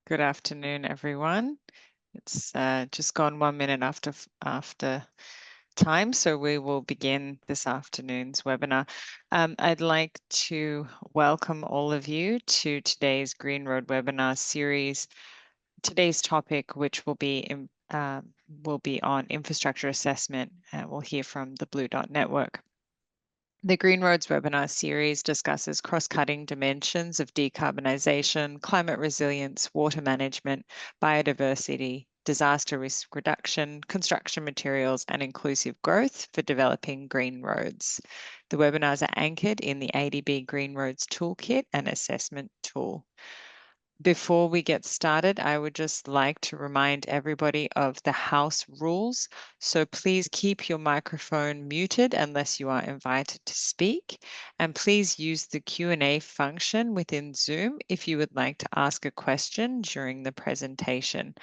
Good afternoon, everyone. It's just gone 1 minute after time, so we will begin this afternoon's webinar. I'd like to welcome all of you to today's Green Road webinar series. Today's topic, which will be on infrastructure assessment, we'll hear from the Blue Dot Network. The Green Roads webinar series discusses cross-cutting dimensions of decarbonisation, climate resilience, water management, biodiversity, disaster risk reduction, construction materials, and inclusive growth for developing green roads. The webinars are anchored in the ADB Green Roads Toolkit and Assessment Tool. Before we get started, I would just like to remind everybody of the house rules. So please keep your microphone muted unless you are invited to speak. And please use the Q&A function within Zoom if you would like to ask a question during the presentation.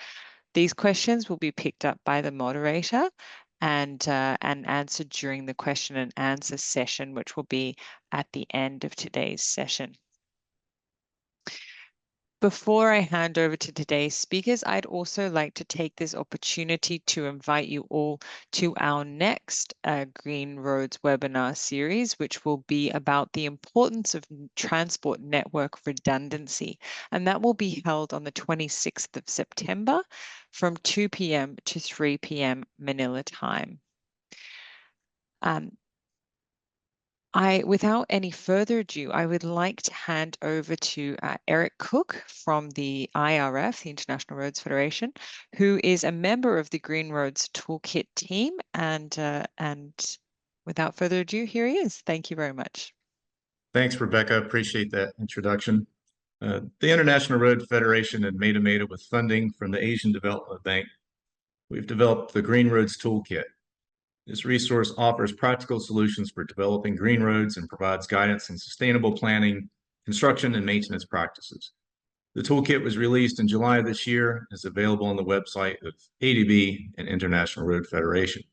These questions will be picked up by the moderator and answered during the question and answer session, which will be at the end of today's session. Before I hand over to today's speakers, I'd also like to take this opportunity to invite you all to our next Green Roads webinar series, which will be about the importance of transport network redundancy. And that will be held on the 26th of September from 2 p.m. to 3 p.m. Manila time. Without any further ado, I would like to hand over to Eric Cook from the IRF, the International Roads Federation, who is a member of the Green Roads Toolkit team. And without further ado, here he is. Thank you very much. Thanks, Rebecca. Appreciate that introduction. The International Road Federation and Meta with funding from the Asian Development Bank, we've developed the Green Roads Toolkit. This resource offers practical solutions for developing green roads and provides guidance in sustainable planning, construction, and maintenance practices. The toolkit was released in July of this year and is available on the website of ADB and International Road Federation.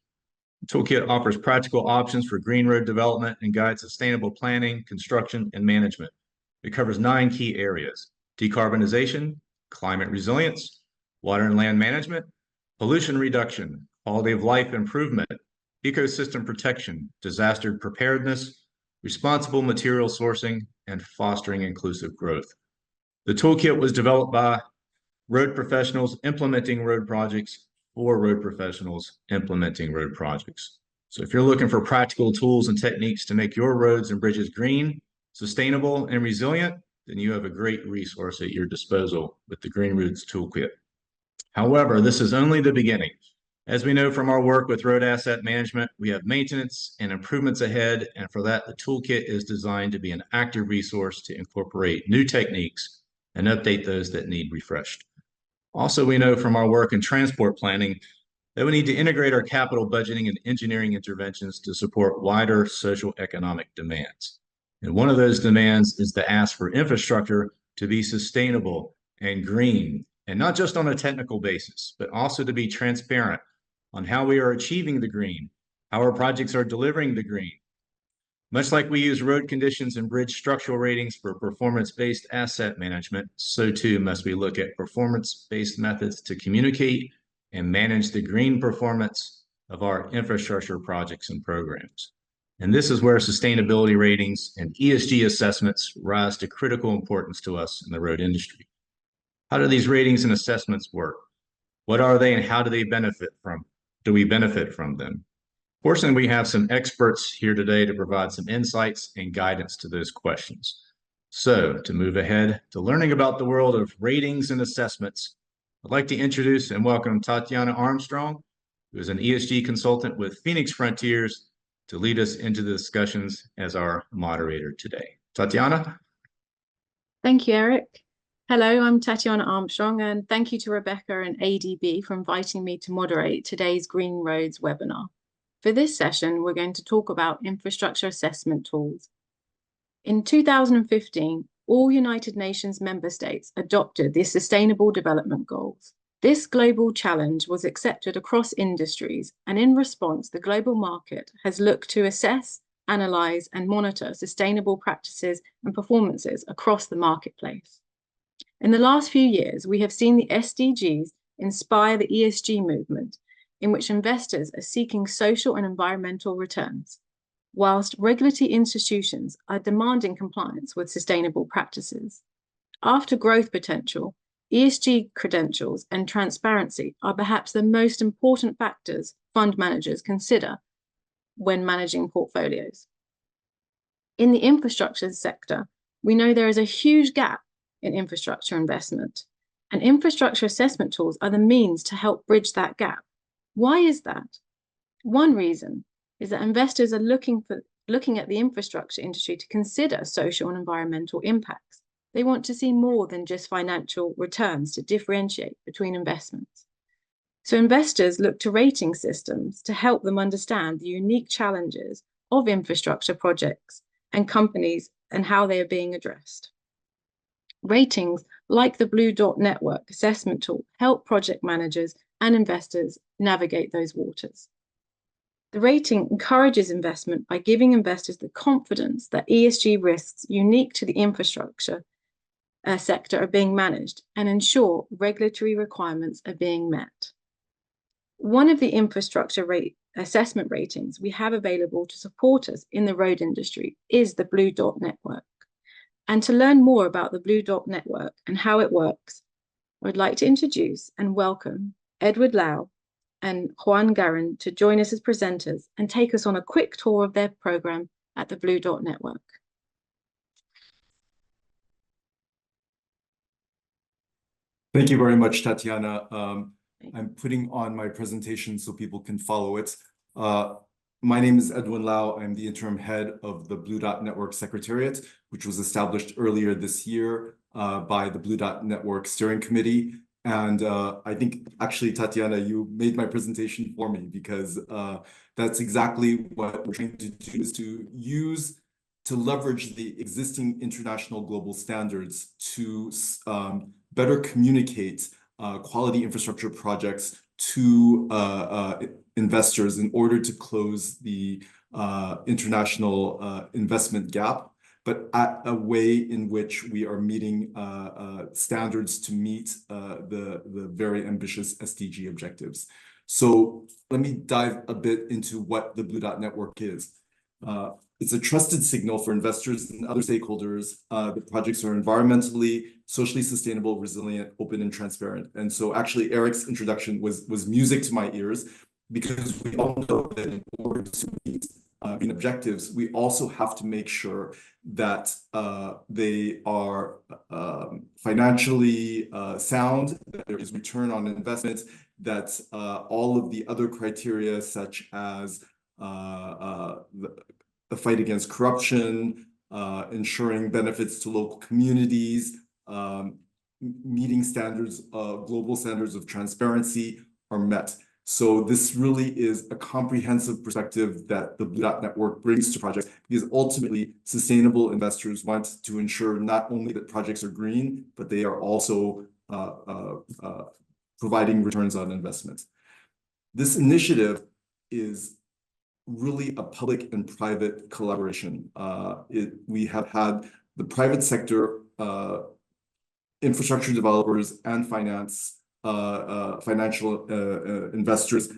The toolkit offers practical options for green road development and guides sustainable planning, construction, and management. It covers 9 key areas: decarbonization, climate resilience, water and land management, pollution reduction, quality of life improvement, ecosystem protection, disaster preparedness, responsible material sourcing, and fostering inclusive growth. The toolkit was developed by road professionals implementing road projects for road professionals implementing road projects. So if you're looking for practical tools and techniques to make your roads and bridges green, sustainable, and resilient, then you have a great resource at your disposal with the Green Roads Toolkit. However, this is only the beginning. As we know from our work with road asset management, we have maintenance and improvements ahead, and for that, the toolkit is designed to be an active resource to incorporate new techniques and update those that need refreshed. Also, we know from our work in transport planning that we need to integrate our capital budgeting and engineering interventions to support wider social economic demands. And one of those demands is the ask for infrastructure to be sustainable and green, and not just on a technical basis, but also to be transparent on how we are achieving the green, how our projects are delivering the green. Much like we use road conditions and bridge structural ratings for performance-based asset management, so too must we look at performance-based methods to communicate and manage the green performance of our infrastructure projects and programs. And this is where sustainability ratings and ESG assessments rise to critical importance to us in the road industry. How do these ratings and assessments work? What are they and how do we benefit from them? Fortunately, we have some experts here today to provide some insights and guidance to those questions. So to move ahead to learning about the world of ratings and assessments, I'd like to introduce and welcome Tatiana Armstrong, who is an ESG consultant with Phoenix Frontiers, to lead us into the discussions as our moderator today. Tatiana? Thank you, Eric. Hello, I'm Tatiana Armstrong, and thank you to Rebecca and ADB for inviting me to moderate today's Green Roads webinar. For this session, we're going to talk about infrastructure assessment tools. In 2015, all United Nations member states adopted the Sustainable Development Goals. This global challenge was accepted across industries, and in response, the global market has looked to assess, analyze, and monitor sustainable practices and performances across the marketplace. In the last few years, we have seen the SDGs inspire the ESG movement, in which investors are seeking social and environmental returns, whilst regulatory institutions are demanding compliance with sustainable practices. After growth potential, ESG credentials and transparency are perhaps the most important factors fund managers consider when managing portfolios. In the infrastructure sector, we know there is a huge gap in infrastructure investment, and infrastructure assessment tools are the means to help bridge that gap. Why is that? One reason is that investors are looking at the infrastructure industry to consider social and environmental impacts. They want to see more than just financial returns to differentiate between investments. So investors look to rating systems to help them understand the unique challenges of infrastructure projects and companies and how they are being addressed. Ratings like the Blue Dot Network assessment tool help project managers and investors navigate those waters. The rating encourages investment by giving investors the confidence that ESG risks unique to the infrastructure sector are being managed and ensure regulatory requirements are being met. One of the infrastructure assessment ratings we have available to support us in the road industry is the Blue Dot Network. And to learn more about the Blue Dot Network and how it works, I would like to introduce and welcome Edward Lau and Juan Garin to join us as presenters and take us on a quick tour of their program at the Blue Dot Network. Thank you very much, Tatiana. I'm putting on my presentation so people can follow it. My name is Edwin Lau. I'm the interim head of the Blue Dot Network Secretariat, which was established earlier this year by the Blue Dot Network Steering Committee. And I think actually, Tatiana, you made my presentation for me because that's exactly what we're trying to do, is to leverage the existing international global standards to better communicate quality infrastructure projects to investors in order to close the international investment gap, but at a way in which we are meeting standards to meet the very ambitious SDG objectives. So let me dive a bit into what the Blue Dot Network is. It's a trusted signal for investors and other stakeholders that projects are environmentally, socially sustainable, resilient, open, and transparent. And so actually Eric's introduction was music to my ears, because we all know that in order to meet green objectives, we also have to make sure that they are financially sound, that there is return on investment, that all of the other criteria such as the fight against corruption, ensuring benefits to local communities, meeting standards, global standards of transparency are met. So this really is a comprehensive perspective that the Blue Dot Network brings to projects, because ultimately sustainable investors want to ensure not only that projects are green, but they are also providing returns on investment. This initiative is really a public and private collaboration. We have had the private sector, infrastructure developers and financial investors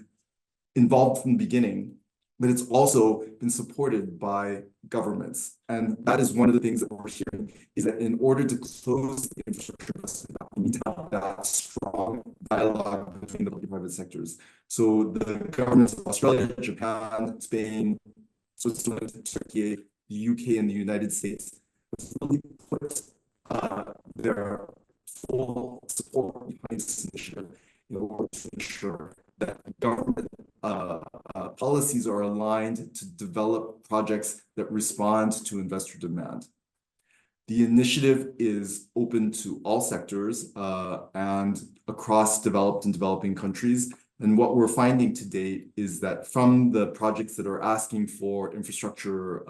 involved from the beginning, but it's also been supported by governments. And that is one of the things that we're hearing, is that in order to close the infrastructure investment, we need to have that strong dialogue between the public and private sectors. So the governments of Australia, Japan, Spain, Switzerland, Turkey, the UK, and the United States have really put their full support behind this initiative in order to ensure that government policies are aligned to develop projects that respond to investor demand. The initiative is open to all sectors and across developed and developing countries. And what we're finding to date is that from the projects that are asking for infrastructure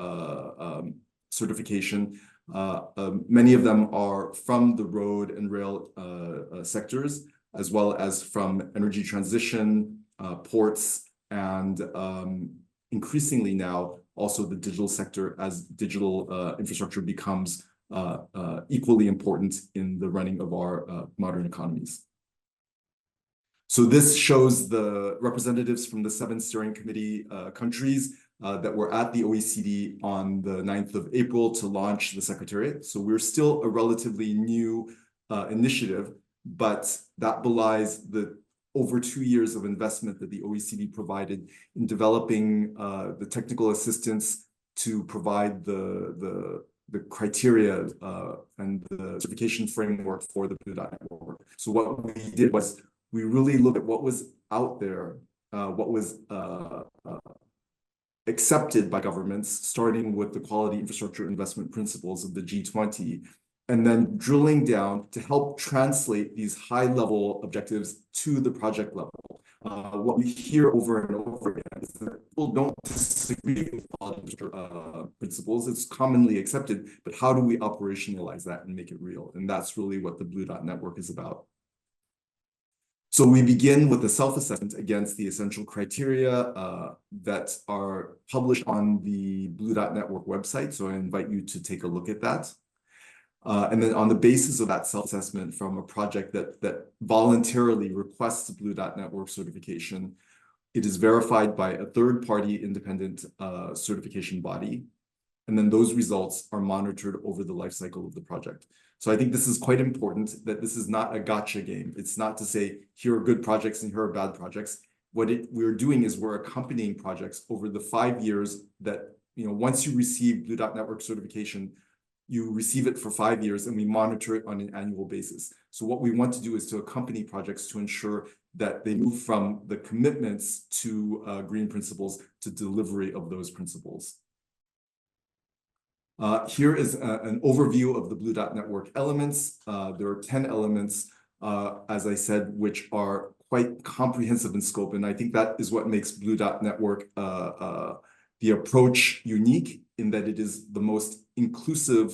certification, many of them are from the road and rail sectors, as well as from energy transition, ports, and increasingly now also the digital sector, as digital infrastructure becomes equally important in the running of our modern economies. So this shows the representatives from the 7 steering committee countries that were at the OECD on the 9th of April to launch the Secretariat. So we're still a relatively new initiative, but that belies the over 2 years of investment that the OECD provided in developing the technical assistance to provide the criteria and the certification framework for the Blue Dot Network. So what we did was we really looked at what was out there, what was accepted by governments, starting with the quality infrastructure investment principles of the G20, and then drilling down to help translate these high-level objectives to the project level. What we hear over and over again is that people don't disagree with quality infrastructure principles. It's commonly accepted, but how do we operationalize that and make it real? And that's really what the Blue Dot Network is about. So we begin with a self-assessment against the essential criteria that are published on the Blue Dot Network website. So I invite you to take a look at that. And then on the basis of that self-assessment from a project that voluntarily requests Blue Dot Network certification, it is verified by a third-party independent certification body. And then those results are monitored over the life cycle of the project. So I think this is quite important, that this is not a gotcha game. It's not to say, here are good projects and here are bad projects. What we're doing is we're accompanying projects over the 5 years that, once you receive Blue Dot Network certification, you receive it for 5 years and we monitor it on an annual basis. So what we want to do is to accompany projects to ensure that they move from the commitments to green principles to delivery of those principles. Here is an overview of the Blue Dot Network elements. There are 10 elements, as I said, which are quite comprehensive in scope. And I think that is what makes Blue Dot Network the approach unique, in that it is the most inclusive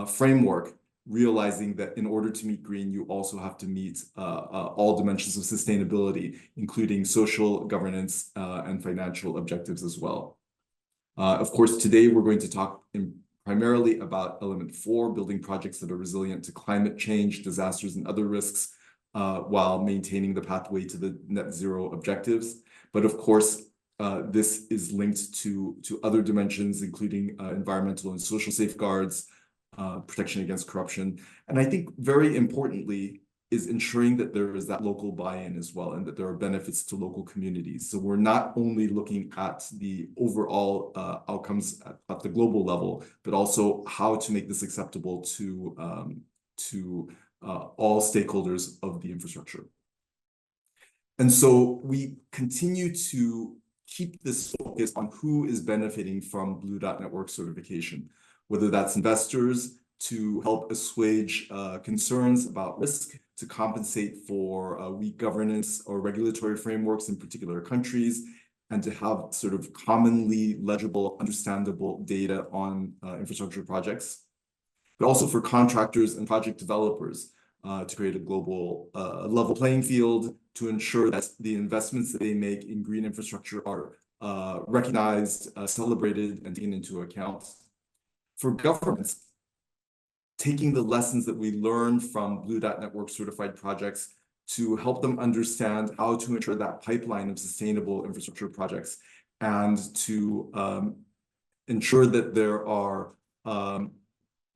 framework, realizing that in order to meet green, you also have to meet all dimensions of sustainability, including social, governance, and financial objectives as well. Of course, today we're going to talk primarily about element 4, building projects that are resilient to climate change, disasters, and other risks, while maintaining the pathway to the net zero objectives. But of course, this is linked to other dimensions, including environmental and social safeguards, protection against corruption. And I think very importantly is ensuring that there is that local buy-in as well, and that there are benefits to local communities. So we're not only looking at the overall outcomes at the global level, but also how to make this acceptable to all stakeholders of the infrastructure. And so we continue to keep this focus on who is benefiting from Blue Dot Network certification, whether that's investors to help assuage concerns about risk, to compensate for weak governance or regulatory frameworks in particular countries, and to have sort of commonly legible, understandable data on infrastructure projects, but also for contractors and project developers to create a global level playing field, to ensure that the investments that they make in green infrastructure are recognized, celebrated, and taken into account. For governments, taking the lessons that we learn from Blue Dot Network certified projects to help them understand how to ensure that pipeline of sustainable infrastructure projects, and to ensure that there are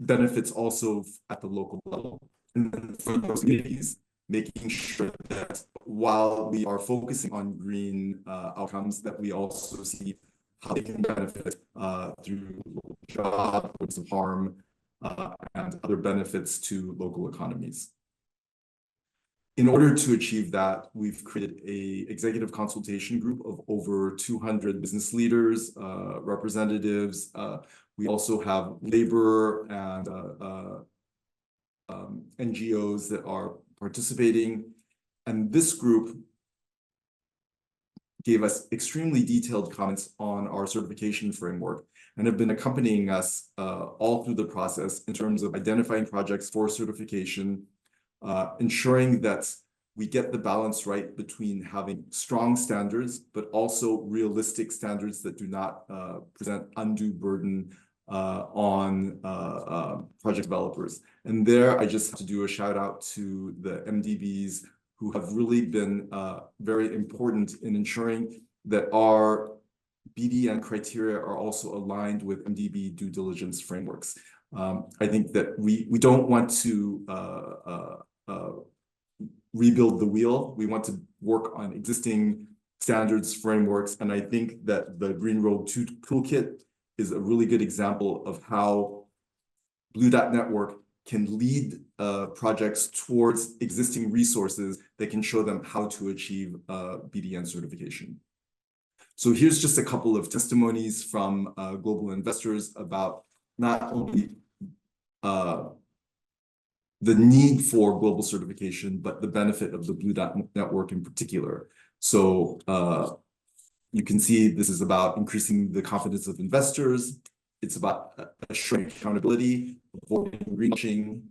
benefits also at the local level. And then for those communities, making sure that while we are focusing on green outcomes, that we also see how they can benefit through local jobs of harm, and other benefits to local economies. In order to achieve that, we've created an executive consultation group of over 200 business leaders, representatives. We also have labor and NGOs that are participating. And this group gave us extremely detailed comments on our certification framework, and have been accompanying us all through the process in terms of identifying projects for certification, ensuring that we get the balance right between having strong standards, but also realistic standards that do not present undue burden on project developers. And there, I just have to do a shout out to the MDBs who have really been very important in ensuring that our BDN criteria are also aligned with MDB due diligence frameworks. I think that we don't want to rebuild the wheel. We want to work on existing standards, frameworks, and I think that the Green Road Toolkit is a really good example of how Blue Dot Network can lead projects towards existing resources that can show them how to achieve BDN certification. So here's just a couple of testimonies from global investors about not only the need for global certification, but the benefit of the Blue Dot Network in particular. So you can see this is about increasing the confidence of investors. It's about assuring accountability, avoiding greenwashing.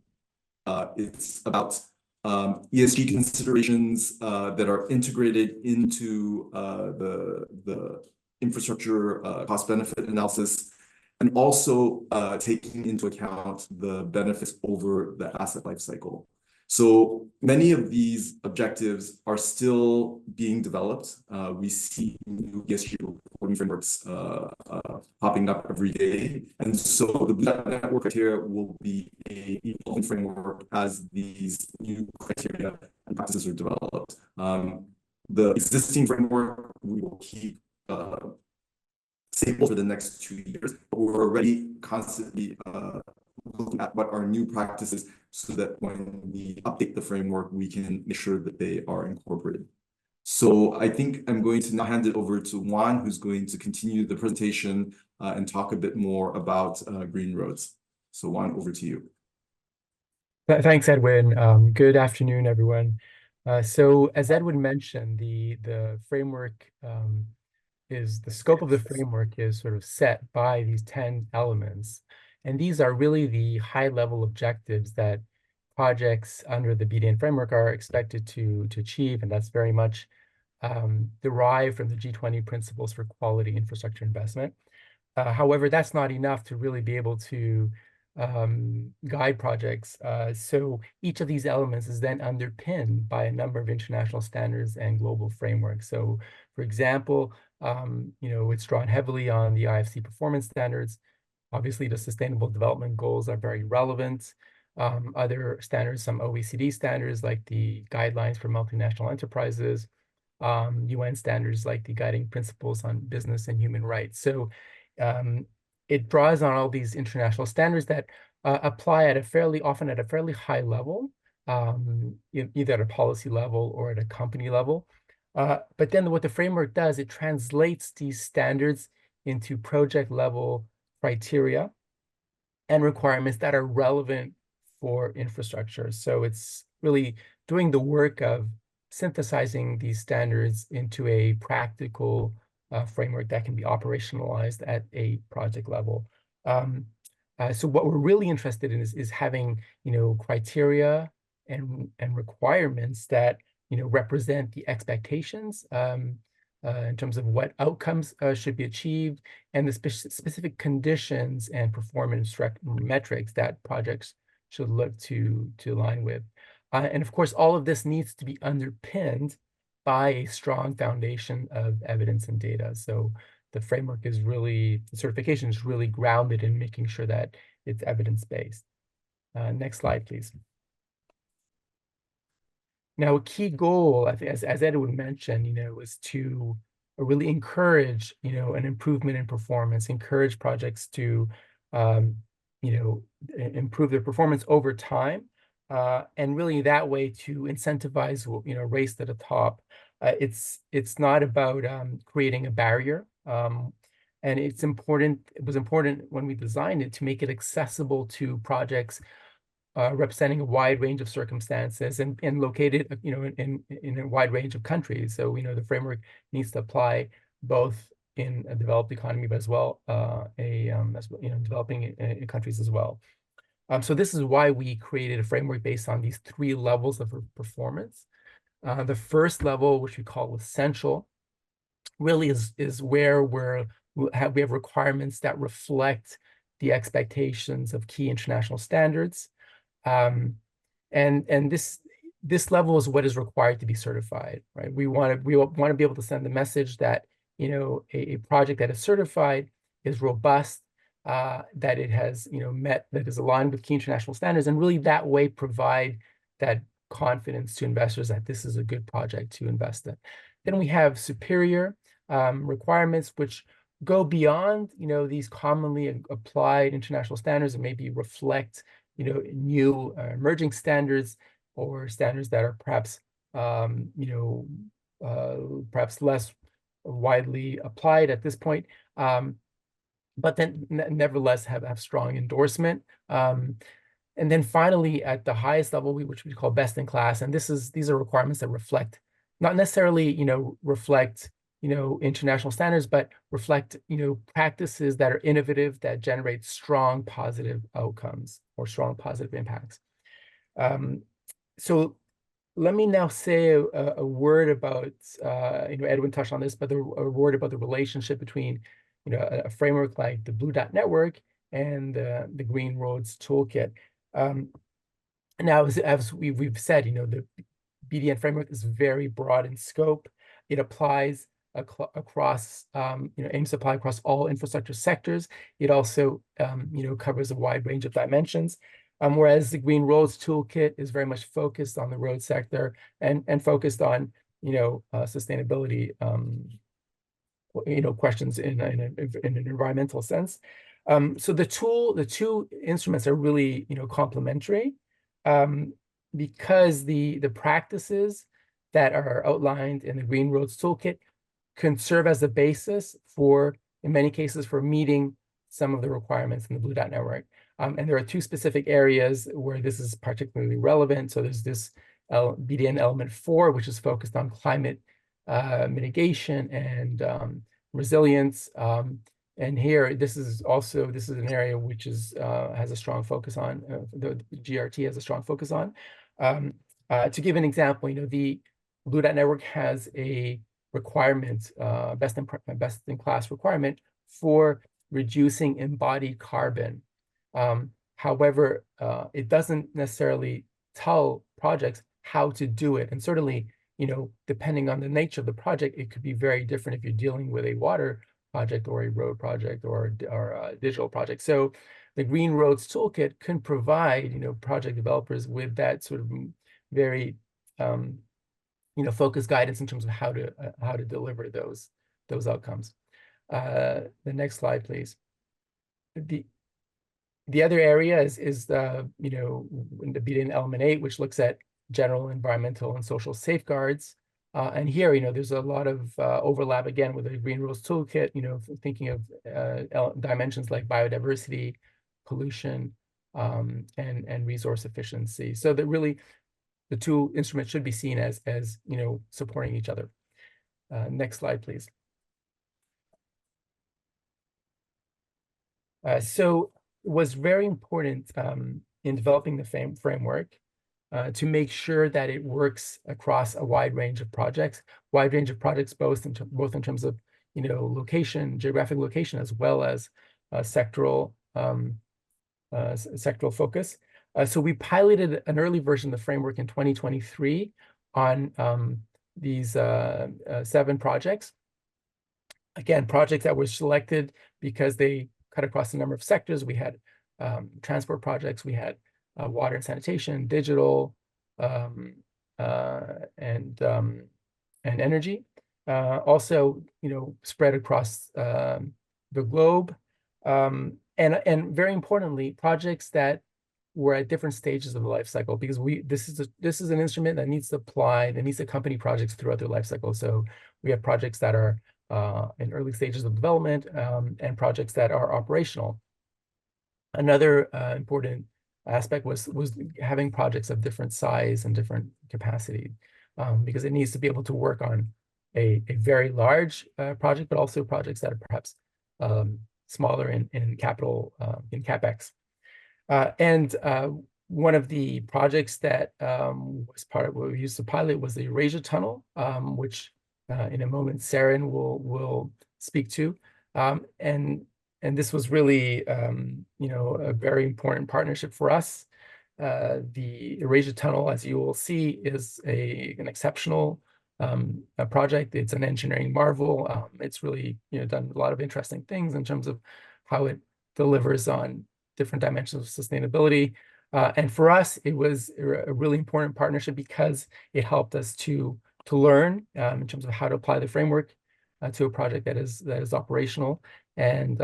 It's about ESG considerations that are integrated into the infrastructure cost-benefit analysis, and also taking into account the benefits over the asset lifecycle. So many of these objectives are still being developed. We see new ESG reporting frameworks popping up every day. And so the Blue Dot Network criteria will be a evolving framework as these new criteria and practices are developed. The existing framework we will keep stable for the next 2 years, but we're already constantly looking at what are new practices so that when we update the framework, we can make sure that they are incorporated. So I think I'm going to now hand it over to Juan, who's going to continue the presentation and talk a bit more about green roads. So Juan, over to you. Thanks, Edwin. Good afternoon, everyone. So as Edwin mentioned, the framework the scope of the framework is sort of set by these 10 elements. And these are really the high-level objectives that projects under the BDN framework are expected to achieve. And that's very much derived from the G20 principles for quality infrastructure investment. However, that's not enough to really be able to guide projects. So each of these elements is then underpinned by a number of international standards and global frameworks. So for example, it's drawn heavily on the IFC performance standards. Obviously, the Sustainable Development Goals are very relevant. Other standards, some OECD standards like the Guidelines for Multinational Enterprises, UN standards like the Guiding Principles on Business and Human Rights. So it draws on all these international standards that apply often at a fairly high level, either at a policy level or at a company level. But then what the framework does, it translates these standards into project level criteria and requirements that are relevant for infrastructure. So it's really doing the work of synthesizing these standards into a practical framework that can be operationalized at a project level. So what we're really interested in is having, criteria and requirements that, represent the expectations in terms of what outcomes should be achieved and the specific conditions and performance metrics that projects should look to align with. And of course, all of this needs to be underpinned by a strong foundation of evidence and data. So the certification is really grounded in making sure that it's evidence-based. Next slide, please. Now, a key goal, I think, as Edwin mentioned, is to really encourage, an improvement in performance, encourage projects to, improve their performance over time, and really that way to incentivize, race to the top. It's not about creating a barrier, and it was important when we designed it to make it accessible to projects representing a wide range of circumstances and located, in a wide range of countries. So, the framework needs to apply both in a developed economy, but as well, developing countries as well. So this is why we created a framework based on these 3 levels of performance. The first level, which we call essential, really is where we have requirements that reflect the expectations of key international standards. And this level is what is required to be certified, right? We want to be able to send the message that, you know, a project that is certified is robust, that it has, you know, that is aligned with key international standards, and really that way provide that confidence to investors that this is a good project to invest in. Then we have superior requirements, which go beyond, you know, these commonly applied international standards and maybe reflect, you know, new emerging standards or standards that are perhaps, you know, perhaps less widely applied at this point, but then nevertheless have strong endorsement. And then finally, at the highest level, which we call best in class, and these are requirements that reflect, not necessarily, you know, reflect, you know, international standards, but reflect, you know, practices that are innovative, that generate strong positive outcomes or strong positive impacts. So let me now say a word about, you know, Edwin touched on this, but a word about the relationship between, you know, a framework like the Blue Dot Network and the Green Roads Toolkit. Now, as we've said, you know, the BDN framework is very broad in scope. It applies across, you know, aims to apply across all infrastructure sectors. It also, you know, covers a wide range of dimensions. Whereas the Green Roads Toolkit is very much focused on the road sector and focused on, you know, sustainability, you know, questions in an environmental sense. So the two instruments are really, you know, complementary, because the practices that are outlined in the Green Roads Toolkit can serve as a basis for, in many cases, for meeting some of the requirements in the Blue Dot Network. And there are two specific areas where this is particularly relevant. So there's this BDN element 4, which is focused on climate mitigation and resilience. And here, this is an area which is has a strong focus on, the GRT has a strong focus on. To give an example, you know, the Blue Dot Network has a requirement, best in class requirement for reducing embodied carbon. However, it doesn't necessarily tell projects how to do it. And certainly, you know, depending on the nature of the project, it could be very different if you're dealing with a water project or a road project or a digital project. So the Green Roads Toolkit can provide, you know, project developers with that sort of very, you know, focused guidance in terms of how to deliver those outcomes. The next slide, please. The other area is the, you know, in the BDN element 8, which looks at general environmental and social safeguards. And here, you know, there's a lot of overlap again with the Green Roads Toolkit, you know, thinking of dimensions like biodiversity, pollution, and resource efficiency. So that really the two instruments should be seen as you know, supporting each other. Next slide, please. So it was very important in developing the framework to make sure that it works across a wide range of projects, both in terms of, you know, location, geographic location, as well as sectoral focus. So we piloted an early version of the framework in 2023 on these 7 projects. Again, projects that were selected because they cut across a number of sectors. We had transport projects, we had water and sanitation, digital, and energy. Also, you know, spread across the globe, and very importantly, projects that were at different stages of the life cycle, because this is an instrument that needs to accompany projects throughout their life cycle. So we have projects that are in early stages of development, and projects that are operational. Another important aspect was having projects of different size and different capacity, because it needs to be able to work on a very large project, but also projects that are perhaps smaller in capital, in CapEx. And one of the projects that was part of what we used to pilot was the Eurasia Tunnel, which in a moment Saren will speak to. And And this was really, a very important partnership for us. The Eurasia Tunnel, as you will see, is an exceptional a project. It's an engineering marvel. It's really, done a lot of interesting things in terms of how it delivers on different dimensions of sustainability. And for us, it was a really important partnership because it helped us to learn in terms of how to apply the framework to a project that is operational, and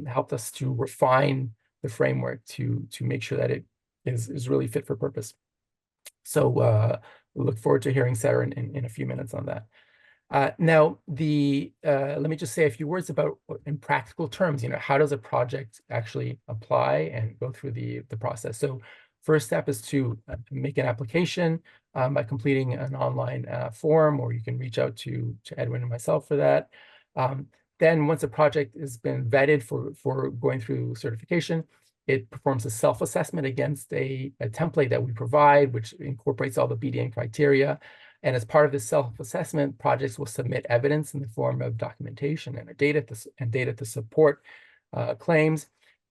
helped us to refine the framework to make sure that it is really fit for purpose. So we look forward to hearing Sarah in a few minutes on that. Now, let me just say a few words about, in practical terms, how does a project actually apply and go through the process. So first step is to make an application by completing an online form, or you can reach out to Edwin and myself for that. Then once a project has been vetted for going through certification, it performs a self-assessment against a template that we provide, which incorporates all the BDN criteria. And as part of this self-assessment, projects will submit evidence in the form of documentation and data to support claims.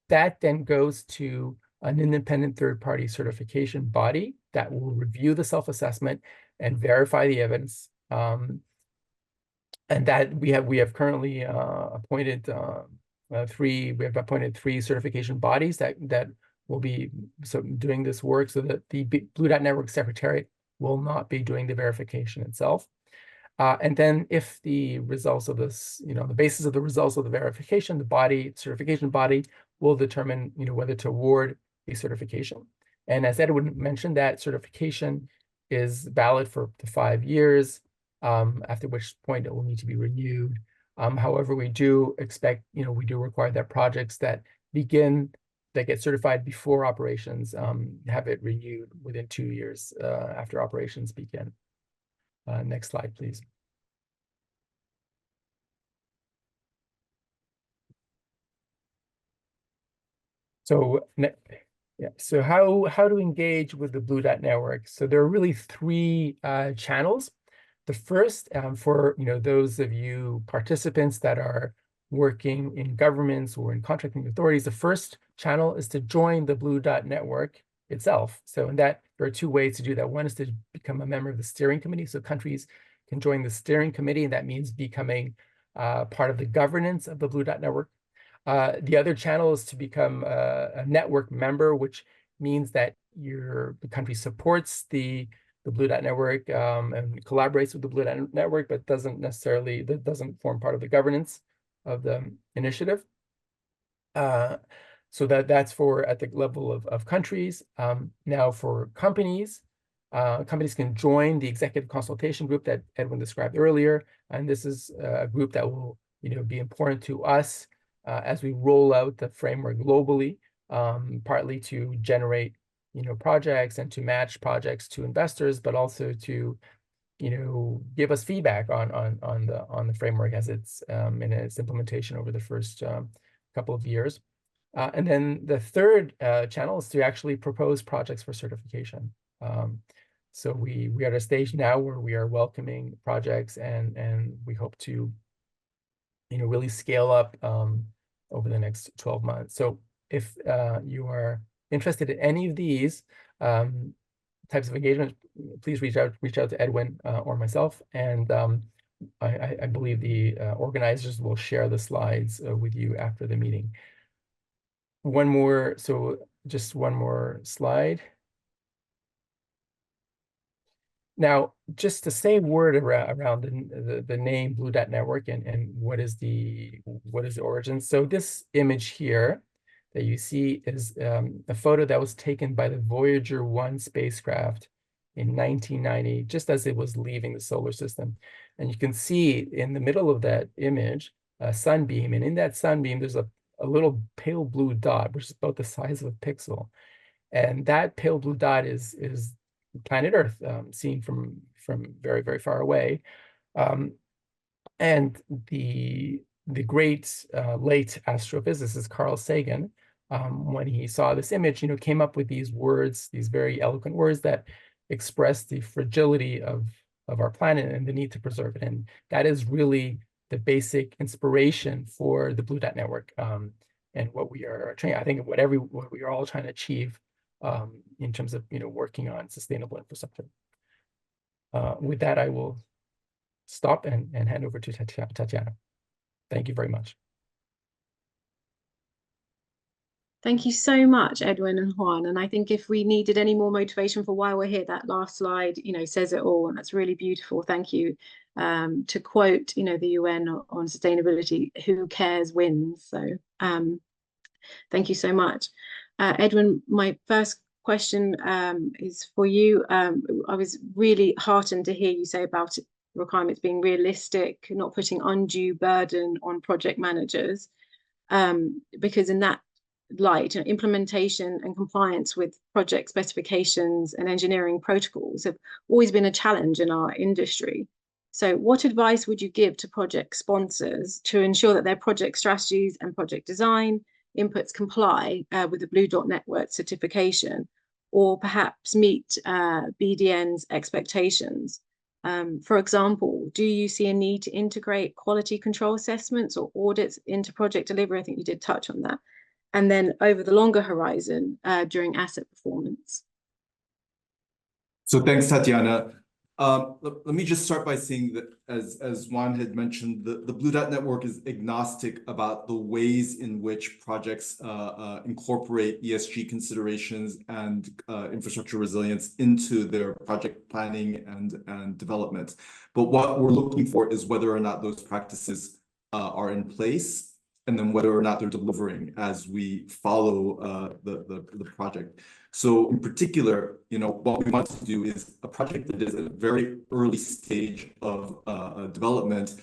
That then goes to an independent third-party certification body that will review the self-assessment and verify the evidence. And that we have currently appointed three certification bodies that will be doing this work, so that the Blue Dot Network Secretariat will not be doing the verification itself. And then if the results of this, the basis of the results of the verification, the certification body will determine, whether to award a certification. And as Edwin mentioned, that certification is valid for up to 5 years, after which point it will need to be renewed. However, we do expect, we do require that projects that get certified before operations have it renewed within 2 years after operations begin. Next slide, please. So, so how to engage with the Blue Dot Network? So there are really 3 channels. The first, for those of you participants that are working in governments or in contracting authorities, the first channel is to join the Blue Dot Network itself. So in that, there are 2 ways to do that. One is to become a member of the steering committee. So countries can join the steering committee, and that means becoming part of the governance of the Blue Dot Network. The other channel is to become a network member, which means that the country supports the Blue Dot Network and collaborates with the Blue Dot Network, but doesn't form part of the governance of the initiative. So that's for at the level of countries. Now for companies, companies can join the executive consultation group that Edwin described earlier, and this is a group that will be important to us as we roll out the framework globally, partly to generate projects and to match projects to investors, but also to give us feedback on the framework as it's in its implementation over the first couple of years. And then the third channel is to actually propose projects for certification. So we are at a stage now where we are welcoming projects, and we hope to really scale up over the next 12 months. So if you are interested in any of these types of engagement, please reach out to Edwin or myself, and I believe the organizers will share the slides with you after the meeting. Just one more slide. Now, just to say a word around the name Blue Dot Network and what is the origin. So this image here that you see is a photo that was taken by the Voyager 1 spacecraft in 1990, just as it was leaving the solar system. And you can see in the middle of that image a sunbeam, and in that sunbeam there's a little pale blue dot, which is about the size of a pixel. And that pale blue dot is planet Earth, seen from very, very far away. And the great late astrophysicist Carl Sagan, when he saw this image, came up with these words, these very eloquent words that express the fragility of our planet and the need to preserve it. And that is really the basic inspiration for the Blue Dot Network. and what we are trying, I think what we are all trying to achieve in terms of working on sustainable infrastructure. With that, I will stop and hand over to Tatiana. Thank you very much. Thank you so much, Edwin and Juan. And I think if we needed any more motivation for why we're here, that last slide, says it all. And that's really beautiful. Thank you. To quote, the UN on sustainability, who cares wins. So thank you so much. Edwin, my first question is for you. I was really heartened to hear you say about requirements being realistic, not putting undue burden on project managers, because in that light, implementation and compliance with project specifications and engineering protocols have always been a challenge in our industry. So what advice would you give to project sponsors to ensure that their project strategies and project design inputs comply with the Blue Dot Network certification, or perhaps meet BDN's expectations? For example, do you see a need to integrate quality control assessments or audits into project delivery? I think you did touch on that. And then over the longer horizon during asset performance. So thanks, Tatiana. Let me just start by saying that, as Juan had mentioned, the Blue Dot Network is agnostic about the ways in which projects incorporate ESG considerations and infrastructure resilience into their project planning and development. But what we're looking for is whether or not those practices are in place, and then whether or not they're delivering as we follow the project. So in particular, what we want to do is a project that is at a very early stage of development.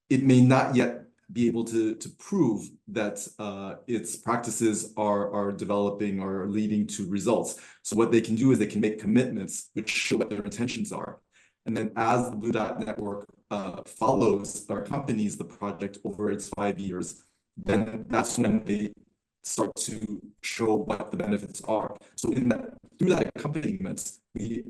It may not yet be able to prove that its practices are developing or leading to results. So what they can do is they can make commitments which show what their intentions are. And then as the Blue Dot Network follows or accompanies the project over its 5 years, then that's when they start to show what the benefits are. So through that accompaniment, we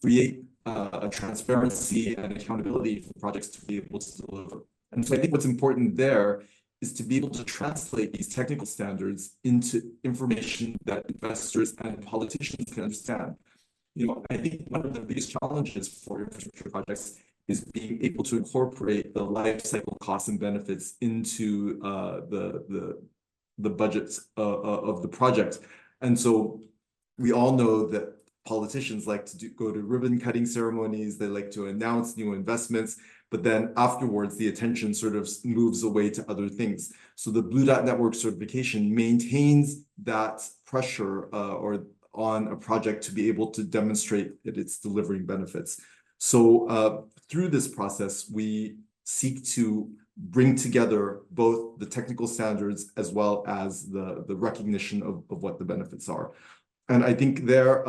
create a transparency and accountability for projects to be able to deliver. And so I think what's important there is to be able to translate these technical standards into information that investors and politicians can understand. I think one of the biggest challenges for infrastructure projects is being able to incorporate the life cycle costs and benefits into the budgets of the project. And so we all know that politicians like to go to ribbon cutting ceremonies, they like to announce new investments, but then afterwards the attention sort of moves away to other things. So the Blue Dot Network certification maintains that pressure or on a project to be able to demonstrate that it's delivering benefits. So through this process, we seek to bring together both the technical standards as well as the recognition of what the benefits are. And I think there,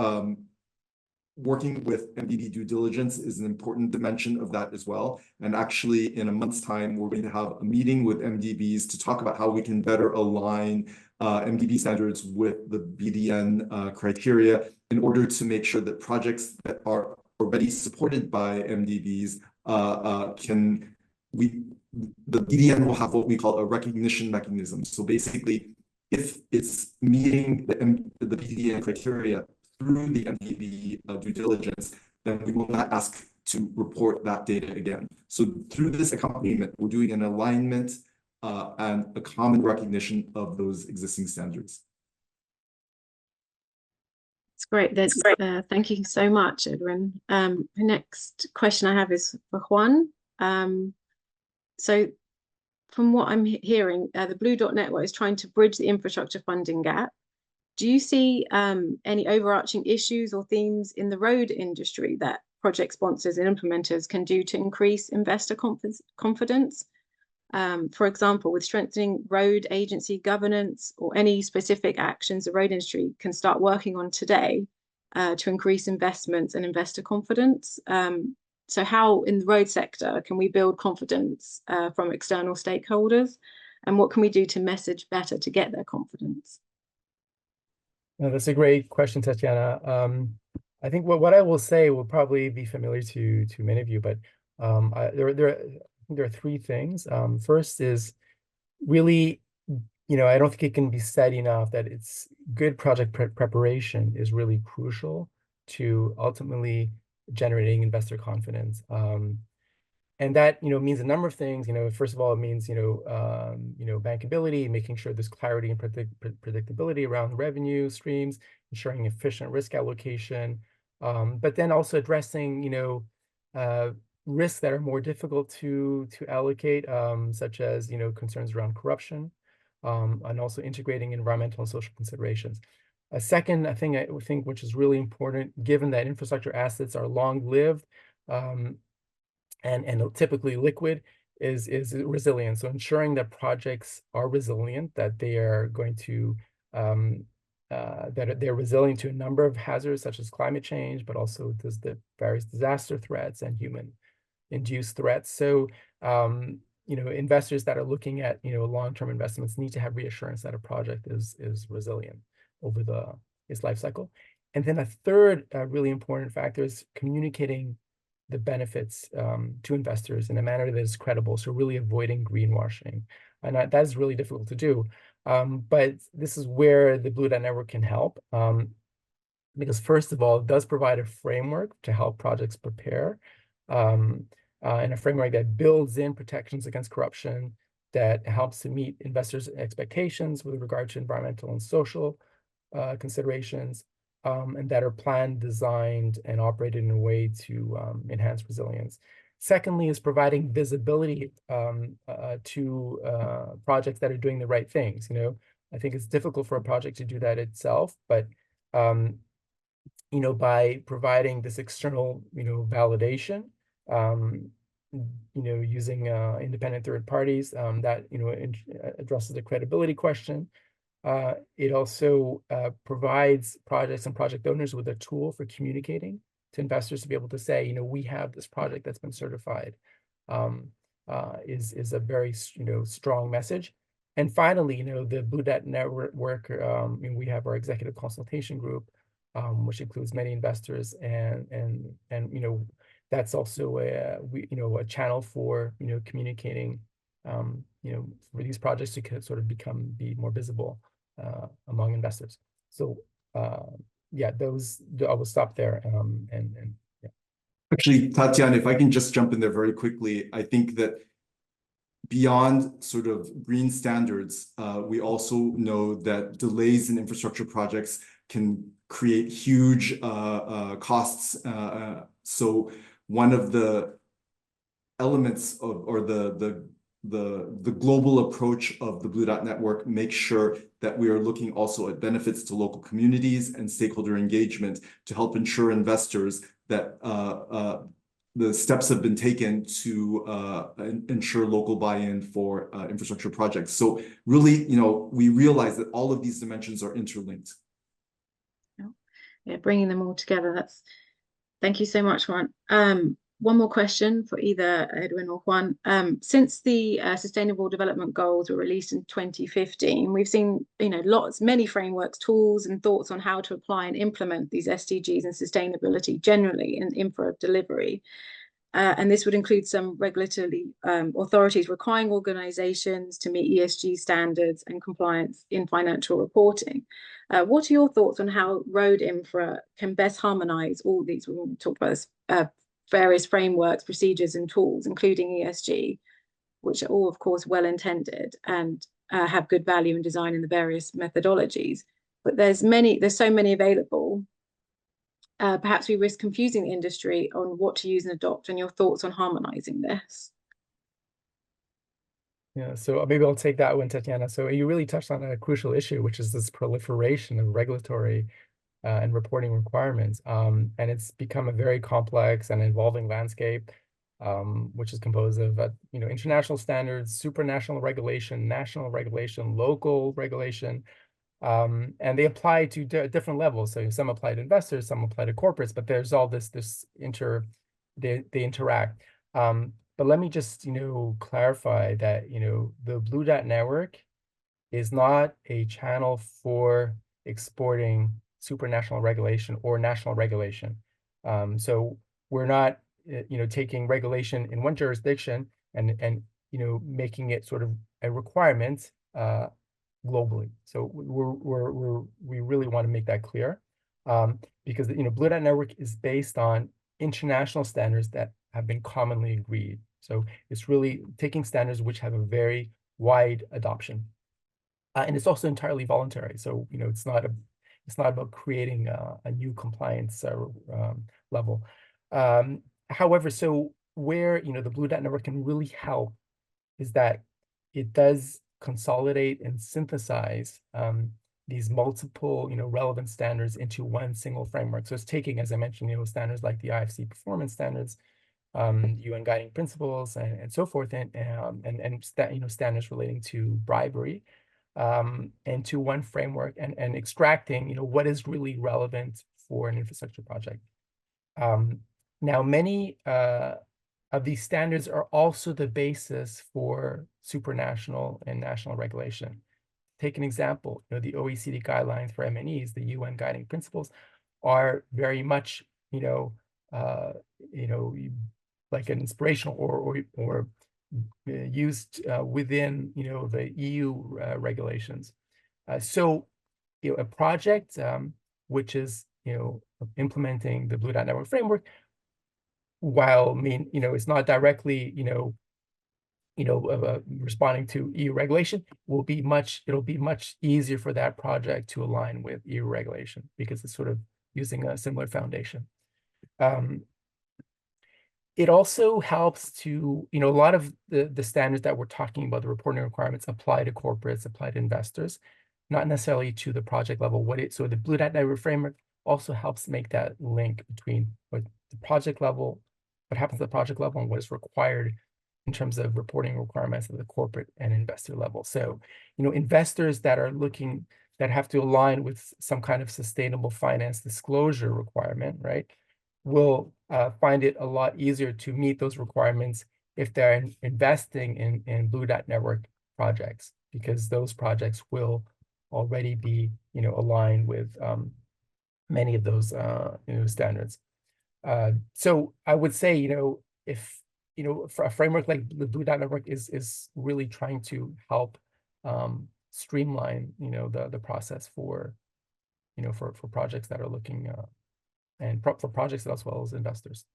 working with MDB due diligence is an important dimension of that as well. And actually, in a month's time, we're going to have a meeting with MDBs to talk about how we can better align MDB standards with the BDN criteria in order to make sure that projects that are already supported by MDBs the BDN will have what we call a recognition mechanism. So basically, if it's meeting the BDN criteria through the MDB due diligence, then we will not ask to report that data again. So through this accompaniment, we're doing an alignment and a common recognition of those existing standards. That's great. Thank you so much, Edwin. The next question I have is for Juan. So from what I'm hearing, the Blue Dot Network is trying to bridge the infrastructure funding gap. Do you see any overarching issues or themes in the road industry that project sponsors and implementers can do to increase investor confidence? For example, with strengthening road agency governance or any specific actions the road industry can start working on today to increase investments and investor confidence? So how in the road sector can we build confidence from external stakeholders? And what can we do to message better to get their confidence? That's a great question, Tatiana. I think what I will say will probably be familiar to many of you, but there are three things. First is really I don't think it can be said enough that it's good project preparation is really crucial to ultimately generating investor confidence. And that, means a number of things. First of all, it means, bankability, making sure there's clarity and predictability around revenue streams, ensuring efficient risk allocation, but then also addressing, risks that are more difficult to allocate, such as, concerns around corruption, and also integrating environmental and social considerations. A second thing I think, which is really important, given that infrastructure assets are long-lived, and typically liquid, is resilience. So ensuring that projects are resilient, that they are going to that they're resilient to a number of hazards such as climate change, but also the various disaster threats and human-induced threats. So investors that are looking at long-term investments need to have reassurance that a project is resilient over its life cycle. And then a third really important factor is communicating the benefits to investors in a manner that is credible. So really avoiding greenwashing. And that is really difficult to do. But this is where the Blue Dot Network can help. Because first of all, it does provide a framework to help projects prepare, and a framework that builds in protections against corruption, that helps to meet investors' expectations with regard to environmental and social considerations, and that are planned, designed, and operated in a way to enhance resilience. Secondly, is providing visibility to projects that are doing the right things. I think it's difficult for a project to do that itself, but by providing this external, validation, using independent third parties, that addresses the credibility question. It also provides projects and project owners with a tool for communicating to investors to be able to say, we have this project that's been certified, is a very, strong message. And finally, the Blue Dot Network, we have our executive consultation group, which includes many investors, and that's also a channel for communicating, for these projects to sort of be more visible among investors. So yeah, I will stop there. Yeah. Actually, Tatiana, if I can just jump in there very quickly, I think that beyond sort of green standards, we also know that delays in infrastructure projects can create huge costs. So one of the elements of, or the global approach of the Blue Dot Network makes sure that we are looking also at benefits to local communities and stakeholder engagement to help ensure investors that the steps have been taken to ensure local buy-in for infrastructure projects. So really, we realize that all of these dimensions are interlinked. Yeah, bringing them all together. Thank you so much, Juan. One more question for either Edwin or Juan. Since the Sustainable Development Goals were released in 2015, we've seen, many frameworks, tools, and thoughts on how to apply and implement these SDGs and sustainability generally in infra delivery. And this would include some regulatory authorities requiring organizations to meet ESG standards and compliance in financial reporting. What are your thoughts on how road infra can best harmonize all these? We talked about this, various frameworks, procedures, and tools, including ESG, which are all, of course, well-intended and have good value in design in the various methodologies. But there's so many available. Perhaps we risk confusing the industry on what to use and adopt, and your thoughts on harmonizing this. Yeah, so maybe I'll take that one, Tatiana. So you really touched on a crucial issue, which is this proliferation of regulatory and reporting requirements. And it's become a very complex and evolving landscape, which is composed of international standards, supranational regulation, national regulation, local regulation. And they apply to different levels. So some apply to investors, some apply to corporates, but there's all they interact. But let me just clarify that the Blue Dot Network is not a channel for exporting supranational regulation or national regulation. So we're not taking regulation in one jurisdiction and making it sort of a requirement globally. So we really want to make that clear, because Blue Dot Network is based on international standards that have been commonly agreed. So it's really taking standards which have a very wide adoption, and it's also entirely voluntary. So it's not about creating a new compliance level. However, so where the Blue Dot Network can really help is that it does consolidate and synthesize these multiple relevant standards into one single framework. So it's taking, as I mentioned, standards like the IFC performance standards, UN guiding principles, and so forth, and standards relating to bribery, into one framework, and extracting what is really relevant for an infrastructure project. Now, many of these standards are also the basis for supranational and national regulation. Take an example, the OECD guidelines for MNEs, the UN guiding principles, are very much, like an inspirational or used within, the EU regulations. So, a project which is, implementing the Blue Dot Network framework, while it's not directly, responding to EU regulation, it'll be much easier for that project to align with EU regulation because it's sort of using a similar foundation. It also helps to, a lot of the standards that we're talking about, the reporting requirements, apply to corporates, apply to investors, not necessarily to the project level. So the Blue Dot Network framework also helps make that link between what the project level, what happens at the project level, and what is required in terms of reporting requirements at the corporate and investor level. So, investors that have to align with some kind of sustainable finance disclosure requirement, right, will find it a lot easier to meet those requirements if they're investing in Blue Dot Network projects, because those projects will already be, aligned with many of those standards. So I would say, if for a framework like the Blue Dot Network is really trying to help streamline the process for for projects that are looking and for projects as well as investors.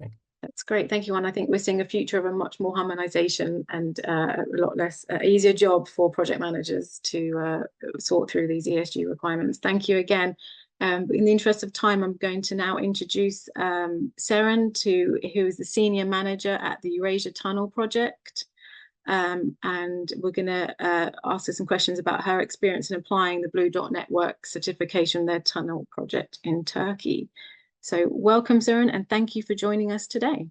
Thank you. That's great. Thank you. And I think we're seeing a future of a much more harmonization and a lot less easier job for project managers to sort through these ESG requirements. Thank you again. In the interest of time, I'm going to now introduce Seren, who is the Senior Manager at the Eurasia Tunnel Project. And we're going to ask her some questions about her experience in applying the Blue Dot Network certification, their tunnel project in Turkey. So welcome, Seren, and thank you for joining us today.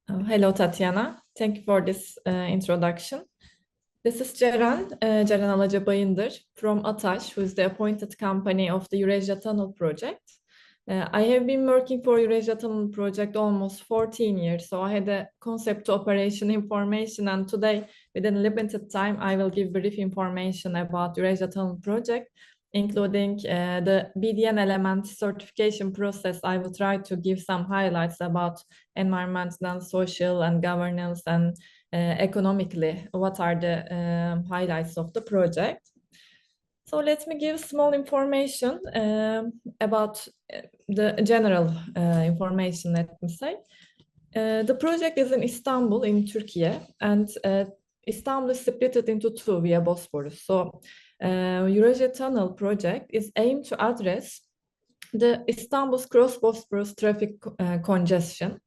Hello, Tatiana. Thank you for this introduction. This is Ceren Alaca Bayındır from Ataş, who is the appointed company of the Eurasia Tunnel Project. I have been working for Eurasia Tunnel Project almost 14 years, so I had a concept to operation information, and today, within limited time, I will give brief information about Eurasia Tunnel Project, including the BDN element certification process. I will try to give some highlights about environmental, social, and governance, and economically, what are the highlights of the project. So let me give small information about the general information, let me say. The project is in Istanbul, in Turkey, and Istanbul is split into two via Bosphorus. So Eurasia Tunnel project is aimed to address the Istanbul's cross-Bosphorus traffic congestion.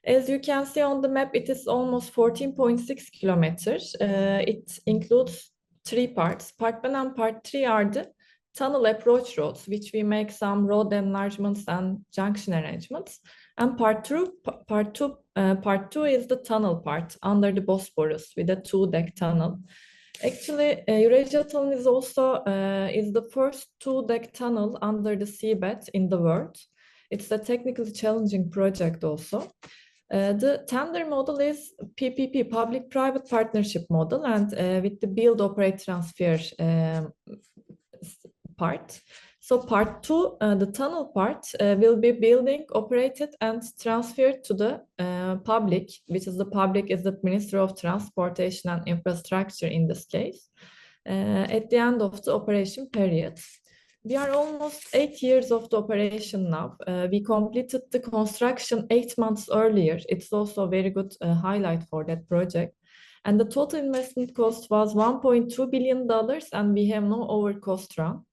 As you can see on the map, it is almost 14.6 kilometers. It includes three parts. Part 1 and Part 3 are the tunnel approach roads, which we make some road enlargements and junction arrangements. And Part 2 is the tunnel part under the Bosphorus with a 2-deck tunnel. Actually, Eurasia Tunnel is also the first 2-deck tunnel under the seabed in the world. It's a technically challenging project also. The tender model is PPP, public-private partnership model, and with the build, operate, transfer part. So part 2, the tunnel part, will be building, operated, and transferred to the public, which is the Ministry of Transportation and Infrastructure in this case, at the end of the operation period. We are almost 8 years of the operation now. We completed the construction 8 months earlier. It's also a very good highlight for that project. And the total investment cost was $1.2 billion, and we have no overcost run.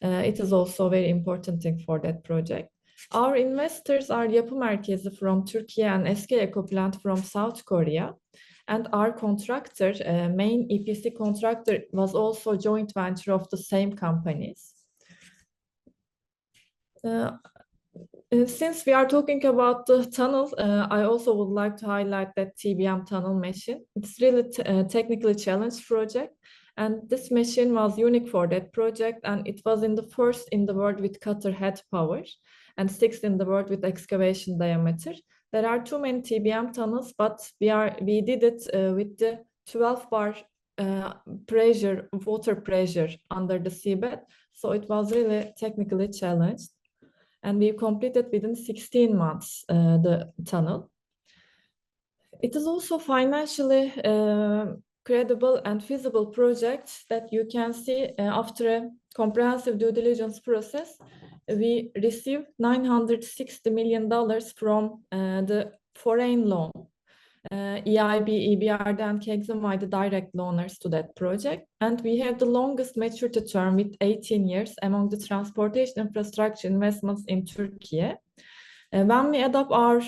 It is also a very important thing for that project. Our investors are Yapı Merkezi from Turkey and SK Ecoplant from South Korea. And our contractor, main EPC contractor, was also a joint venture of the same companies. Since we are talking about the tunnel, I also would like to highlight that TBM tunnel machine. It's really a technically challenged project, and this machine was unique for that project, and it was in the first in the world with cutter head power and 6th in the world with excavation diameter. There are too many TBM tunnels, but we did it with the 12 bar water pressure under the seabed. So it was really technically challenged. And we completed within 16 months the tunnel. It is also financially credible and feasible project that you can see after a comprehensive due diligence process. We received $960 million from the foreign loan. EIB, EBRD, and KEXIM are the direct loaners to that project. And we have the longest maturity term with 18 years among the transportation infrastructure investments in Turkey. When we add up our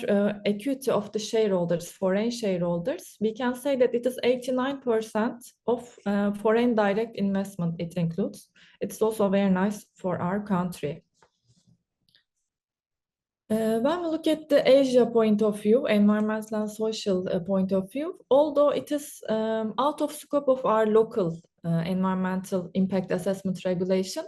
equity of the shareholders, foreign shareholders, we can say that it is 89% of foreign direct investment it includes. It's also very nice for our country. When we look at the Asia point of view, environmental and social point of view, although it is out of scope of our local environmental impact assessment regulation,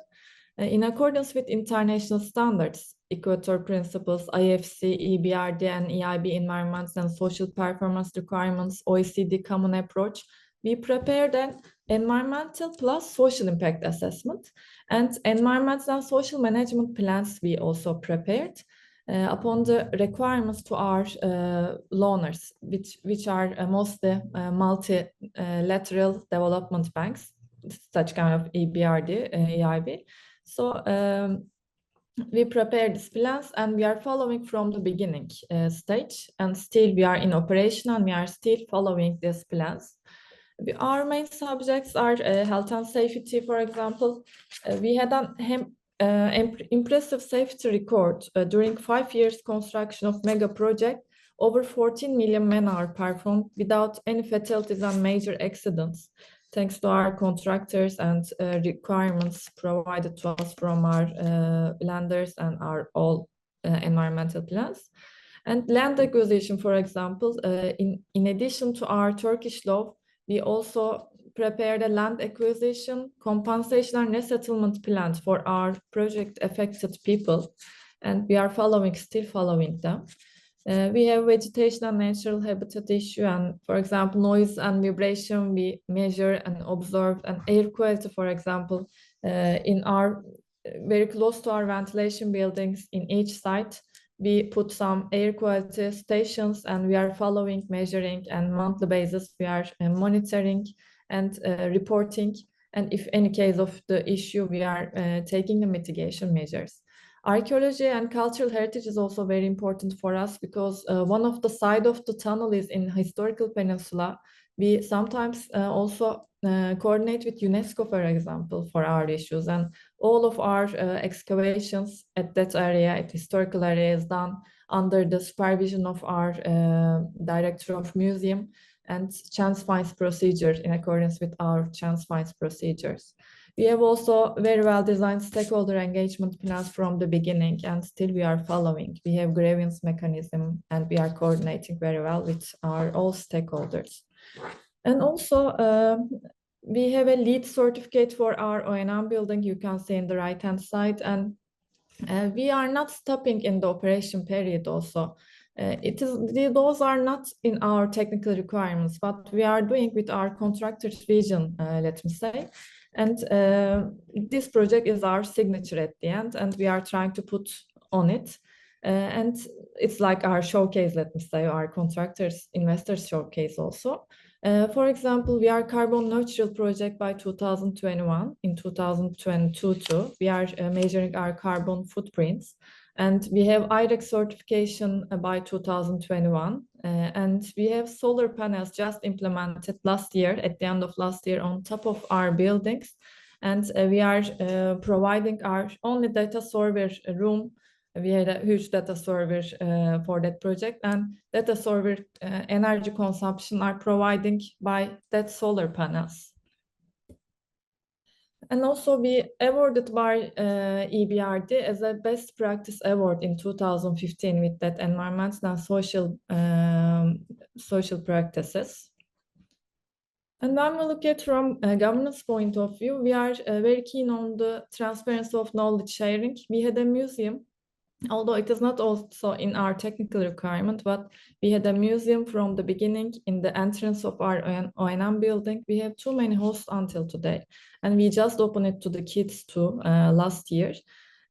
in accordance with international standards, Equator Principles, IFC, EBRD, and EIB environmental and social performance requirements, OECD common approach, we prepared an environmental plus social impact assessment, and environmental and social management plans we also prepared. Upon the requirements to our loaners, which are mostly multilateral development banks, such kind of EBRD, EIB. So we prepared these plans, and we are following from the beginning stage, and still we are in operation, and we are still following these plans. Our main subjects are health and safety, for example. We had an impressive safety record during 5 years construction of mega project. Over 14 million man-hours performed without any fatalities and major accidents, thanks to our contractors and requirements provided to us from our lenders and our all environmental plans. And land acquisition, for example, in addition to our Turkish law, we also prepared a land acquisition, compensation, and resettlement plans for our project affected people, and we are still following them. We have vegetation and natural habitat issue, and for example, noise and vibration we measure and observe, and air quality, for example, in our very close to our ventilation buildings in each site, we put some air quality stations, and we are following, measuring, and monthly basis we are monitoring and reporting, and if any case of the issue, we are taking the mitigation measures. Archaeology and cultural heritage is also very important for us, because one of the side of the tunnel is in historical peninsula. We sometimes also coordinate with UNESCO, for example, for our issues, and all of our excavations at that area, at historical area, is done under the supervision of our director of museum and chance finds procedure in accordance with our chance finds procedures. We have also very well designed stakeholder engagement plans from the beginning, and still we are following. We have grievance mechanism, and we are coordinating very well with our all stakeholders. And also we have a LEED certificate for our O&M building, you can see in the right hand side, and we are not stopping in the operation period also. Those are not in our technical requirements, but we are doing with our contractor's vision, let me say. And this project is our signature at the end, and we are trying to put on it. And it's like our showcase, let me say, our contractors, investors showcase also. For example, we are carbon neutral project by 2021. In 2022 too, we are measuring our carbon footprints. And we have IREC certification by 2021. And we have solar panels just implemented last year, at the end of last year, on top of our buildings. And we are providing our only data server room. We had a huge data server for that project, and data server energy consumption are providing by that solar panels. And also we awarded by EBRD as a best practice award in 2015 with that environmental and social practices. And when we look at from a governance point of view, we are very keen on the transparency of knowledge sharing. We had a museum, although it is not also in our technical requirement, but we had a museum from the beginning in the entrance of our O&M building. We have too many hosts until today, and we just opened it to the kids too last year.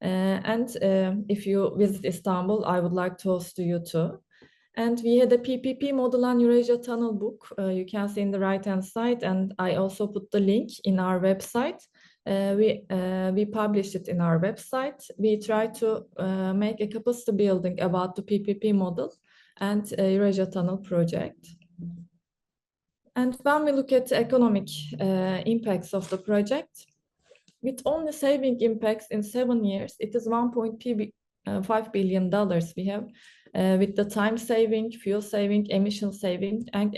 If you visit Istanbul, I would like to host you too. And we had a PPP model and Eurasia Tunnel book. You can see in the right-hand side, and I also put the link in our website. We published it in our website. We try to make a capacity building about the PPP model and Eurasia Tunnel project. And when we look at the economic impacts of the project, with only saving impacts in 7 years, it is $1.5 billion we have. With the time saving, fuel saving, emission saving, and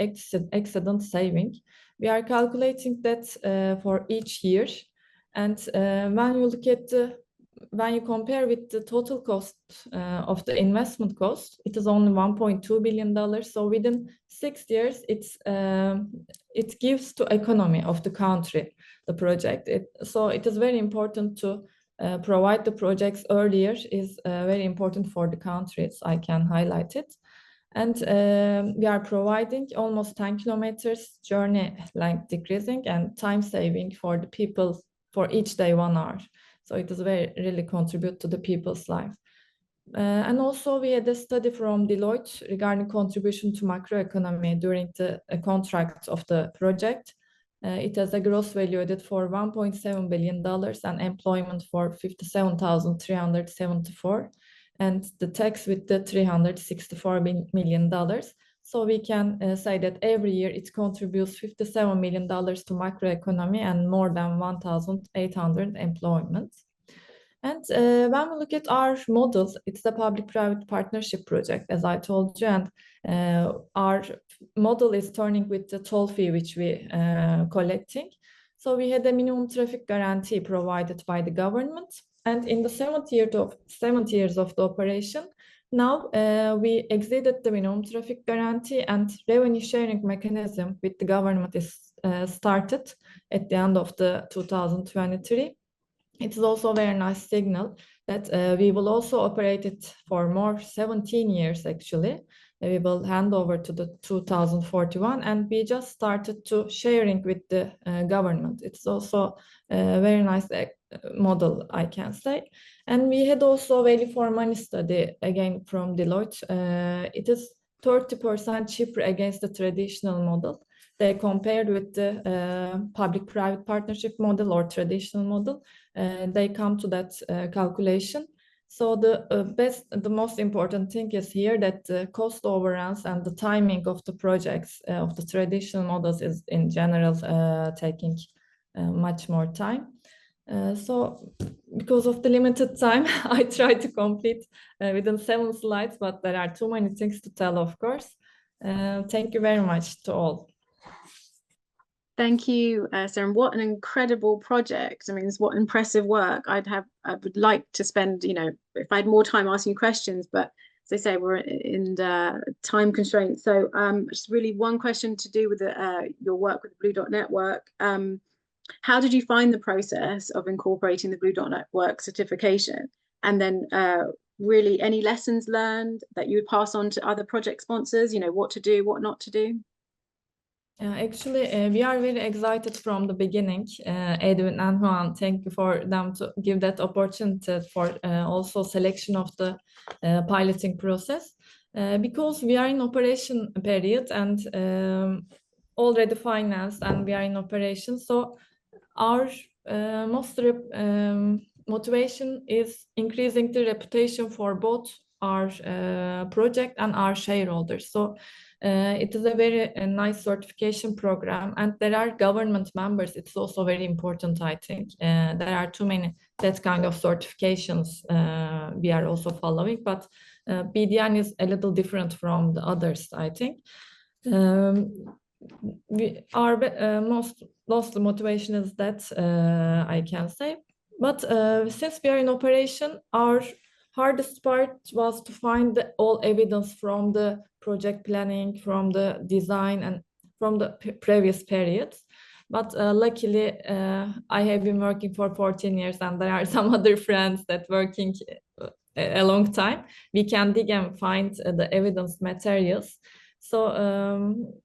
accident saving. We are calculating that for each year. And when you compare with the total cost of the investment cost, it is only $1.2 billion. So within 6 years, it gives to economy of the country, the project. So it is very important to provide the projects earlier is very important for the countries. I can highlight it. And we are providing almost 10 kilometers journey length decreasing and time saving for the people for each day 1 hour. So it is really contribute to the people's life. And also we had a study from Deloitte regarding contribution to macroeconomy during the contract of the project. It has a gross value added for $1.7 billion and employment for 57,374, and the tax with the $364 million. So we can say that every year it contributes $57 million to macroeconomy and more than 1,800 employment. And when we look at our model, it's a public-private partnership project, as I told you, and our model is turning with the toll fee which we collecting. So we had a minimum traffic guarantee provided by the government, and in the 7th years of the operation, now we exceeded the minimum traffic guarantee, and revenue sharing mechanism with the government is started at the end of the 2023. It is also a very nice signal that we will also operate it for more 17 years actually. We will hand over to the 2041, and we just started to sharing with the government. It's also a very nice model, I can say. And we had also value for money study again from Deloitte. It is 30% cheaper against the traditional model. They compared with the public-private partnership model or traditional model. They come to that calculation. So the most important thing is here that the cost overruns and the timing of the projects of the traditional models is in general taking much more time. So because of the limited time, I tried to complete within 7 slides, but there are too many things to tell, of course. Thank you very much to all. Thank you, Sarah. What an incredible project. I mean, it's what impressive work. I would like to spend, if I had more time asking you questions, but as I say, we're in time constraints. So just really one question to do with your work with the Blue Dot Network. How did you find the process of incorporating the Blue Dot Network certification? And then really any lessons learned that you would pass on to other project sponsors, what to do, what not to do? Actually, we are very excited from the beginning. Edwin and Juan, thank you for them to give that opportunity for also selection of the piloting process. Because we are in operation period and already financed and we are in operation. So our most motivation is increasing the reputation for both our project and our shareholders. So it is a very nice certification program, and there are government members. It's also very important, I think. There are too many that kind of certifications we are also following, but BDN is a little different from the others, I think. Our most motivation is that I can say. But since we are in operation, our hardest part was to find all evidence from the project planning, from the design, and from the previous periods. But luckily, I have been working for 14 years, and there are some other friends that working a long time. We can dig and find the evidence materials. So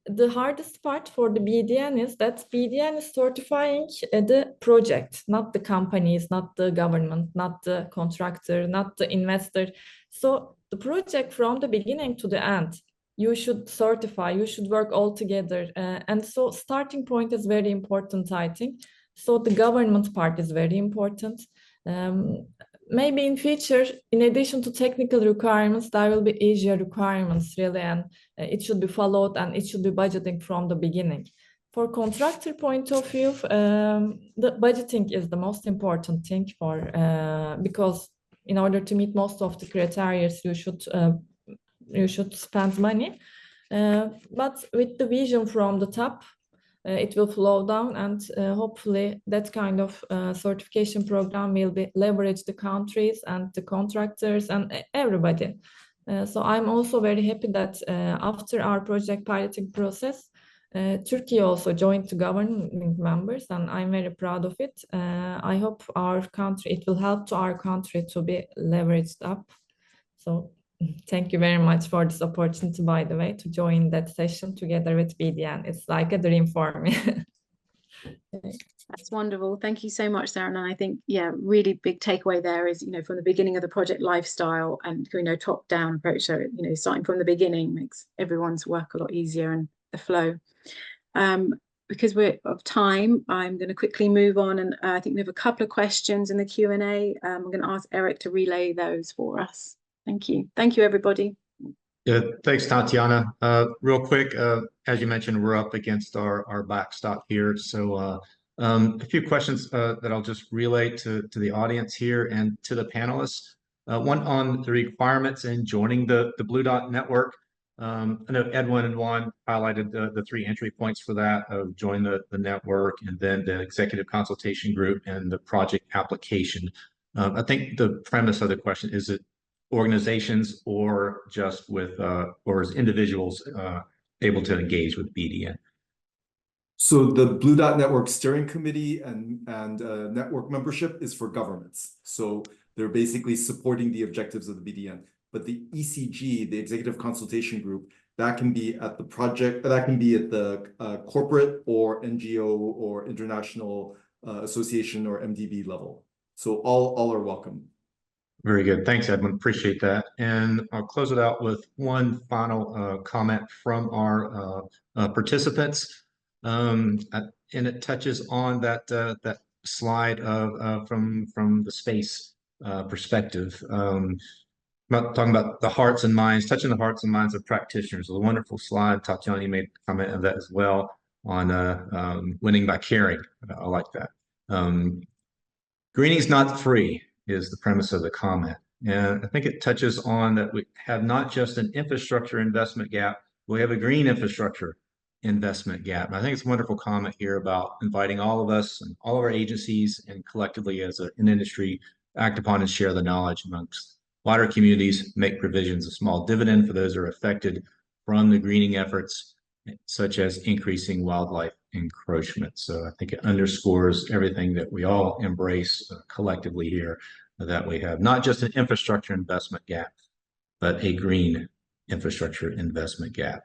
the hardest part for the BDN is that BDN is certifying the project, not the companies, not the government, not the contractor, not the investor. So the project from the beginning to the end, you should certify, you should work all together. And so starting point is very important, I think. So the government part is very important. Maybe in future, in addition to technical requirements, there will be easier requirements really, and it should be followed and it should be budgeting from the beginning. For contractor point of view, the budgeting is the most important thing for because in order to meet most of the criteria, you should spend money. But with the vision from the top, it will flow down, and hopefully that kind of certification program will be leverage the countries and the contractors and everybody. So I'm also very happy that after our project piloting process, Turkey also joined the governing members, and I'm very proud of it. I hope our country, it will help to our country to be leveraged up. So thank you very much for this opportunity, by the way, to join that session together with BDN. It's like a dream for me. That's wonderful. Thank you so much, Sarah. And I think, yeah, really big takeaway there is, from the beginning of the project lifestyle and, top-down approach. So, starting from the beginning makes everyone's work a lot easier and the flow. Because we're of time, I'm going to quickly move on. And I think we have a couple of questions in the Q&A. I'm going to ask Eric to relay those for us. Thank you. Thank you, everybody. Yeah, thanks, Tatiana. Real quick, as you mentioned, we're up against our backstop here. So a few questions that I'll just relay to the audience here and to the panelists. One on the requirements in joining the Blue Dot Network. I know Edwin and Juan highlighted the 3 entry points for that of join the network, and then the executive consultation group and the project application. I think the premise of the question is it organizations or just with or as individuals able to engage with BDN? So the Blue Dot Network Steering Committee and network membership is for governments. So they're basically supporting the objectives of the BDN. But the ECG, the Executive Consultation Group, that can be at the project, that can be at the corporate or NGO or international association or MDB level. So all are welcome. Very good. Thanks, Edwin. Appreciate that. And I'll close it out with one final comment from our participants. And it touches on that slide from the space perspective. About talking about the hearts and minds, touching the hearts and minds of practitioners. A wonderful slide. Tatiana, you made a comment of that as well on winning by caring. I like that. Greening's not free is the premise of the comment. And I think it touches on that we have not just an infrastructure investment gap, we have a green infrastructure investment gap. And I think it's a wonderful comment here about inviting all of us and all of our agencies and collectively as an industry act upon and share the knowledge amongst wider communities, make provisions, a small dividend for those who are affected from the greening efforts, such as increasing wildlife encroachment. So I think it underscores everything that we all embrace collectively here, that we have not just an infrastructure investment gap, but a green infrastructure investment gap.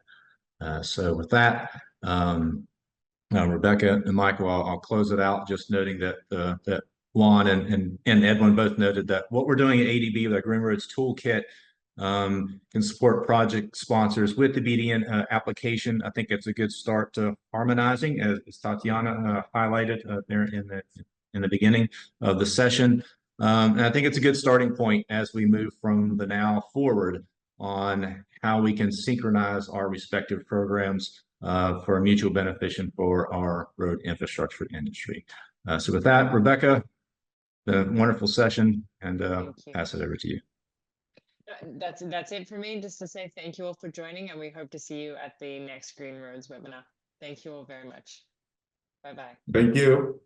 So with that, Rebecca and Michael, I'll close it out just noting that that Juan and Edwin both noted that what we're doing at ADB with our Green Roads Toolkit can support project sponsors with the BDN application. I think it's a good start to harmonizing, as Tatiana highlighted there in the beginning of the session. And I think it's a good starting point as we move from the now forward on how we can synchronize our respective programs for a mutual beneficial for our road infrastructure industry. So with that, Rebecca, the wonderful session, and pass it over to you. That's it for me. Just to say thank you all for joining, and we hope to see you at the next Green Roads webinar. Thank you all very much. Bye-bye. Thank you.